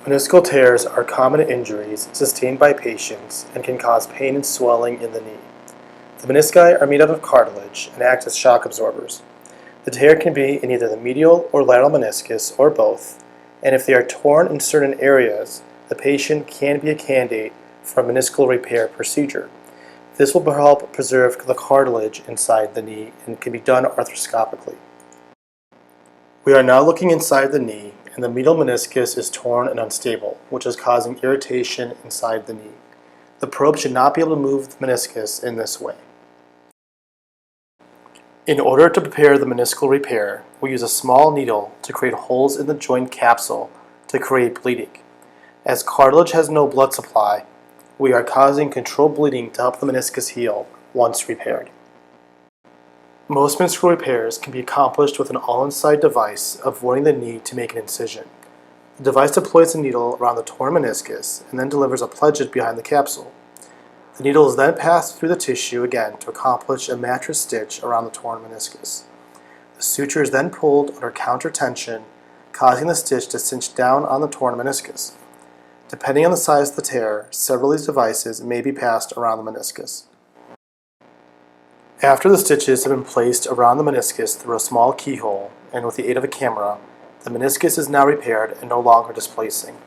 Meniscal tears are common injuries sustained by patients and can cause pain and swelling in the knee. The menisci are made out of cartilage and act as shock absorbers. The tear can be in either the medial or lateral meniscus or both, and if they are torn in certain areas, the patient can be a candidate for a meniscal repair procedure. This will help preserve the cartilage inside the knee and can be done arthroscopically. We are now looking inside the knee, and the medial meniscus is torn and unstable, which is causing irritation inside the knee. The probe should not be able to move the meniscus in this way. In order to prepare the meniscal repair, we use a small needle to create holes in the joint capsule to create bleeding. As cartilage has no blood supply, we are causing controlled bleeding to help the meniscus heal once repaired. Most meniscal repairs can be accomplished with an all-inside device, avoiding the need to make an incision. The device deploys the needle around the torn meniscus and then delivers a pledget behind the capsule. The needle is then passed through the tissue again to accomplish a mattress stitch around the torn meniscus. The suture is then pulled under counter tension, causing the stitch to cinch down on the torn meniscus. Depending on the size of the tear, several of these devices may be passed around the meniscus. After the stitches have been placed around the meniscus through a small keyhole and with the aid of a camera, the meniscus is now repaired and no longer displacing.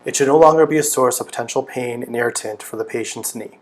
It should no longer be a source of potential pain and irritant for the patient's knee.